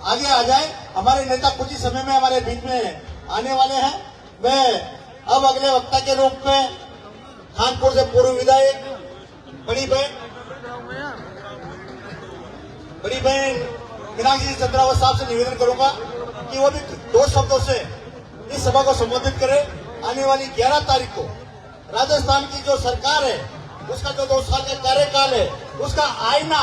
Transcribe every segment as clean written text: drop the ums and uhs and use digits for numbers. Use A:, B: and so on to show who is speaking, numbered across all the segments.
A: आगे आ जाए। हमारे नेता कुछ ही समय में हमारे बीच में आने वाले हैं। मैं अब अगले वक्ता के रूप में कानपुर से पूर्व विधायक बड़ी बहन मीनाक्षी चंद्रावत साहब से निवेदन करूंगा कि वो भी 2 शब्दों से इस सभा को संबोधित करें। आने वाली 11 तारीख को राजस्थान की जो सरकार है उसका जो 2 साल का कार्यकाल है उसका आईना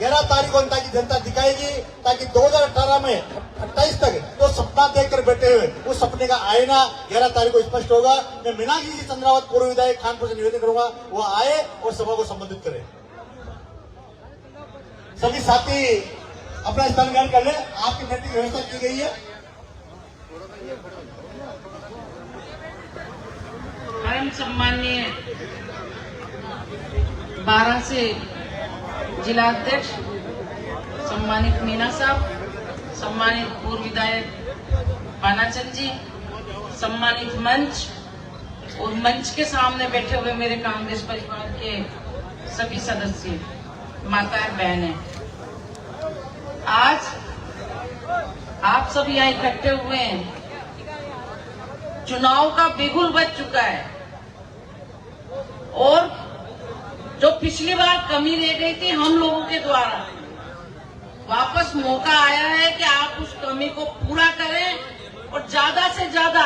A: 11 तारीख को ताकि जनता दिखाएगी, ताकि 2018 में 28 तक जो सपना देखकर बैठे हुए उस सपने का आईना 11 तारीख को स्पष्ट होगा। मैं मीनाक्षी चंद्रावत पूर्व विधायक कानपुर से निवेदन करूंगा वो आए और सभा को संबोधित करें। सभी साथी अपना स्थान ग्रहण कर ले। आपकी बैठक व्यवस्था की गई है।
B: परम सम्माननीय 12 से जिला अध्यक्ष सम्मानित मीना साहब, सम्मानित पूर्व विधायक पानाचंद जी, सम्मानित मंच और मंच के सामने बैठे हुए मेरे कांग्रेस परिवार के सभी सदस्य, माताएं, बहनें, आज आप सब यहाँ इकट्ठे हुए हैं। चुनाव का बिगुल बज चुका है और जो पिछली बार कमी रह गई थी हम लोगों के द्वारा, वापस मौका आया है कि आप उस कमी को पूरा करें और ज्यादा से ज्यादा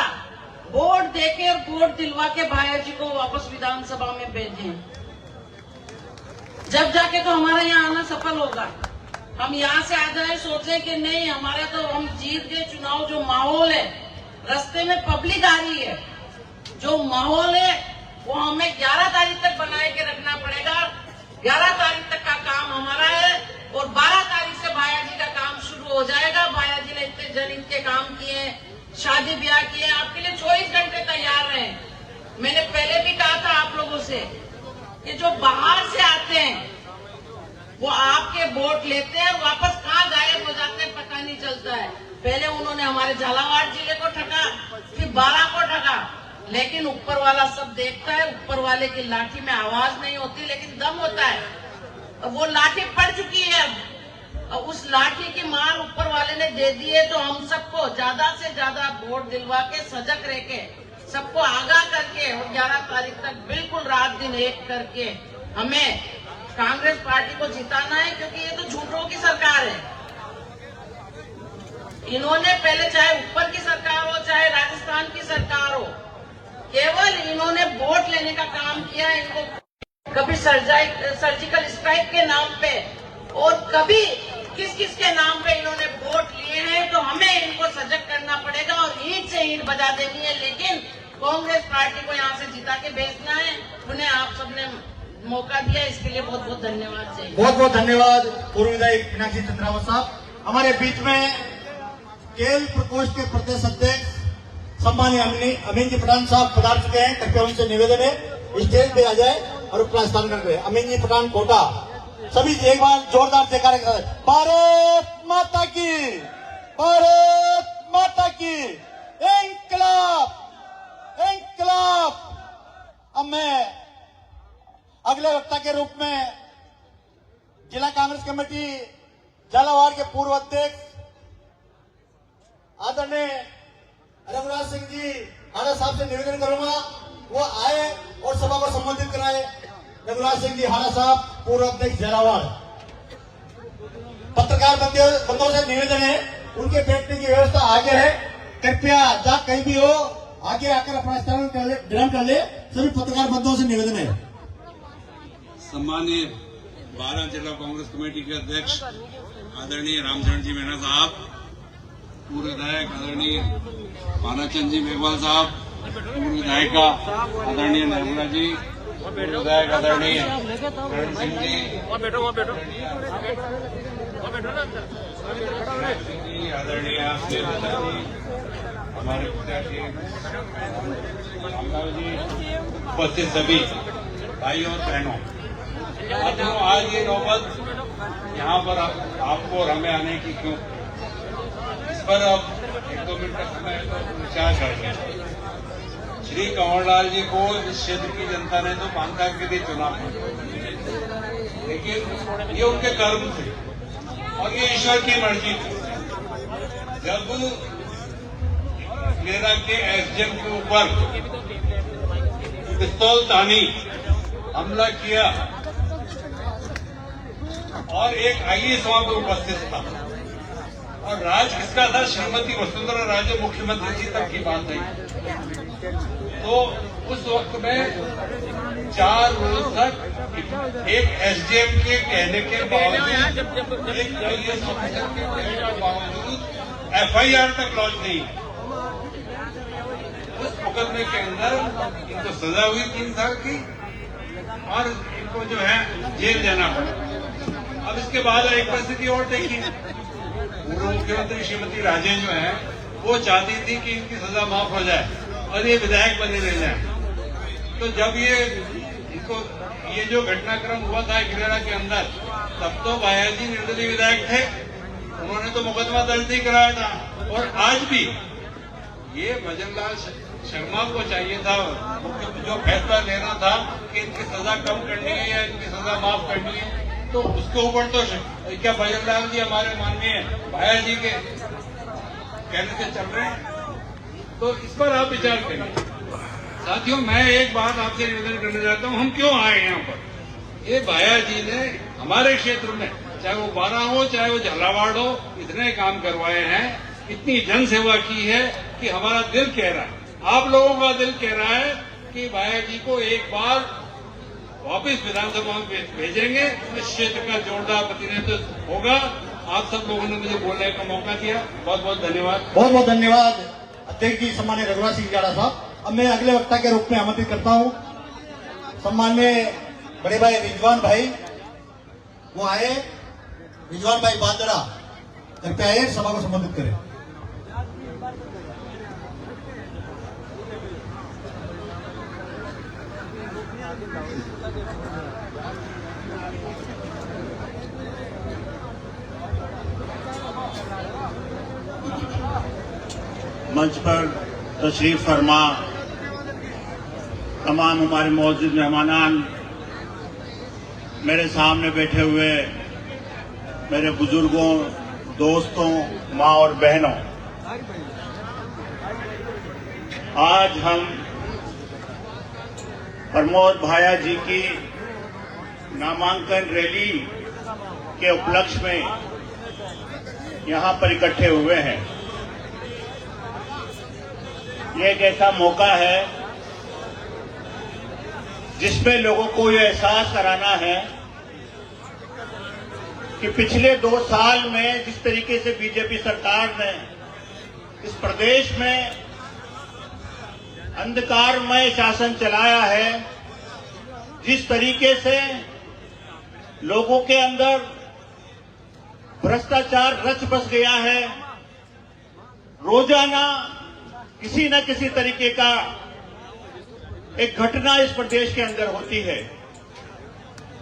B: वोट देके और वोट दिलवा के भाया जी को वापस विधानसभा में भेजें। जब जाके तो हमारा यहाँ आना सफल होगा। हम यहाँ से आ जाए सोचें कि नहीं हमारे तो हम जीत गए चुनाव। जो माहौल है, रास्ते में पब्लिक आ रही है, जो माहौल है वो हमें 11 तारीख तक बनाए के रखना पड़ेगा। 11 तारीख तक का काम हमारा है और 12 तारीख से भाया जी का काम शुरू हो जाएगा। भाया जी ने इतने जनहित के काम किए, शादी ब्याह किए, आपके लिए 24 घंटे तैयार रहे। मैंने पहले भी कहा था आप लोगों से कि जो बाहर से आते हैं वो आपके वोट लेते हैं, वापस कहाँ गायब हो जाते हैं पता नहीं चलता है। पहले उन्होंने हमारे झालावाड़ जिले को ठगा, फिर 12 को ठगा, लेकिन ऊपर वाला सब देखता है। ऊपर वाले की लाठी में आवाज नहीं होती लेकिन दम होता है। वो लाठी पड़ चुकी है अब उस लाठी की मार ऊपर वाले ने दे दी है। तो हम सबको ज्यादा से ज्यादा वोट दिलवा के, सजग रह के, सबको आगाह करके और 11 तारीख तक बिल्कुल रात दिन एक करके हमें कांग्रेस पार्टी को जिताना है। क्योंकि ये तो झूठों की सरकार है। इन्होंने पहले, चाहे ऊपर की सरकार हो चाहे राजस्थान की सरकार हो, केवल इन्होंने वोट लेने का काम किया। इनको कभी सर्जिकल स्ट्राइक के नाम पे और कभी किस किस के नाम पे इन्होंने वोट लिए हैं। तो हमें इनको सजग करना पड़ेगा और ईंट से ईंट बजा देनी है। लेकिन कांग्रेस पार्टी को यहाँ से जिता के भेजना है। उन्हें आप सबने मौका दिया, इसके लिए बहुत बहुत धन्यवाद।
A: बहुत बहुत धन्यवाद पूर्व विधायक मीनाक्षी चंद्रावत साहब। हमारे बीच में केल प्रकोष्ठ के प्रदेश अध्यक्ष सम्मानीय अमीन जी पठान साहब पधार चुके हैं। कृपया उनसे निवेदन है स्टेज पे आ जाए और अपना स्थान ग्रहण करें। अमीन जी पठान कोटा, सभी एक बार जोरदार जयकारे के साथ भारत माता की, भारत माता की, इंकलाब, इंकलाब। अब मैं अगले वक्ता के रूप में जिला कांग्रेस कमेटी झालावाड़ के पूर्व अध्यक्ष आदरणीय रघुराज सिंह जी हाड़ा साहब से निवेदन करूंगा वो आए और सभा को संबोधित कराए। रघुराज सिंह जी हाड़ा साहब, पूर्व अध्यक्ष झालावाड़। पत्रकार बंधुओं से निवेदन है उनके बैठने की व्यवस्था आगे है। कृपया जहाँ कहीं भी हो आगे आकर अपना स्थान ग्रहण कर ले। सभी पत्रकार बंधुओं से निवेदन है।
C: सम्मानित 12 जिला कांग्रेस कमेटी के अध्यक्ष आदरणीय रामचरण जी मीना साहब, पूर्व विधायक आदरणीय पानाचंद जी मेघवाल साहब, पूर्व विधायिका आदरणीय निर्मला जी, पूर्व विधायक आदरणीय करण सिंह जी, आदरणीय हमारे प्रत्याशी रामलाल जी, उपस्थित सभी भाइयों और बहनों, आज ये नौबत यहाँ पर आपको और हमें आने की क्यों, इस पर अब 1-2 मिनट का समय तो विचार करेंगे। श्री कंवरलाल जी को इस क्षेत्र की जनता ने तो 5 साल के लिए चुना, लेकिन ये उनके कर्म थे और ये ईश्वर की मर्जी थी। जब मेरा के एसडीएम के ऊपर पिस्तौल तानी हमला किया और एक आईएएस वहां पर उपस्थित था और राज किसका था? श्रीमती वसुंधरा राजे मुख्यमंत्री जी तक की बात नहीं। तो उस वक्त में 4 रोज तक एक एसडीएम के कहने के बावजूद, एक आईएएस ऑफिसर के कहने के बावजूद एफआईआर तक लॉन्च नहीं। उस मुकदमे के अंदर इनको सजा हुई 3 साल की और इनको जो है जेल जाना पड़ा। अब इसके बाद एक परिस्थिति और देखी, पूर्व मुख्यमंत्री श्रीमती राजे जो है वो चाहती थी कि इनकी सजा माफ हो जाए और ये विधायक बने रह जाए। तो जब ये जो घटनाक्रम हुआ था गिरिरा के अंदर, तब तो भाया जी निर्दलीय विधायक थे, उन्होंने तो मुकदमा दर्ज नहीं कराया था। और आज भी ये भजनलाल शर्मा को चाहिए था जो फैसला लेना था कि इनकी सजा कम करनी है या इनकी सजा माफ करनी है, तो उसके ऊपर तो क्या भजनलाल जी हमारे माननीय भाया जी के कहने से चल रहे हैं? तो इस पर आप विचार करिए। साथियों, मैं एक बात आपसे निवेदन करना चाहता हूं, हम क्यों आए यहाँ पर? ये भाया जी ने हमारे क्षेत्र में, चाहे वो 12 हो चाहे वो झालावाड़ हो, इतने काम करवाए हैं, इतनी जन सेवा की है कि हमारा दिल कह रहा है, आप लोगों का दिल कह रहा है कि भाया जी को एक बार वापस विधानसभा में भेजेंगे। इस क्षेत्र का जोरदार प्रतिनिधित्व होगा। आप सब लोगों ने मुझे बोलने का मौका दिया, बहुत बहुत धन्यवाद।
A: बहुत बहुत धन्यवाद अध्यक्ष जी सम्मान्य रघुराज सिंह जाड़ा साहब। अब मैं अगले वक्ता के रूप में आमंत्रित करता हूं सम्मान्य बड़े भाई रिजवान भाई, वो आए। रिजवान भाई बांदरा कृपया आए, सभा को संबोधित करें।
D: मंच पर तशरीफ फरमा तमाम हमारे मौजूद मेहमानान, मेरे सामने बैठे हुए मेरे बुजुर्गों, दोस्तों, माँ और बहनों, आज हम प्रमोद भाया जी की नामांकन रैली के उपलक्ष्य में यहाँ पर इकट्ठे हुए हैं। ये एक ऐसा मौका है जिसमें लोगों को ये एहसास कराना है कि पिछले 2 साल में जिस तरीके से बीजेपी सरकार ने इस प्रदेश में अंधकारमय शासन चलाया है, जिस तरीके से लोगों के अंदर भ्रष्टाचार रच बस गया है, रोजाना किसी न किसी तरीके का एक घटना इस प्रदेश के अंदर होती है।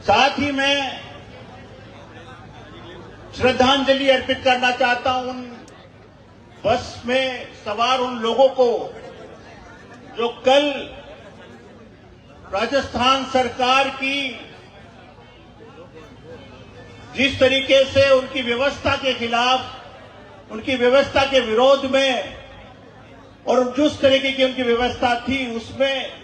D: साथ ही मैं श्रद्धांजलि अर्पित करना चाहता हूं उन बस में सवार उन लोगों को जो कल राजस्थान सरकार की जिस तरीके से उनकी व्यवस्था के खिलाफ, उनकी व्यवस्था के विरोध में और जिस तरीके की उनकी व्यवस्था थी उसमें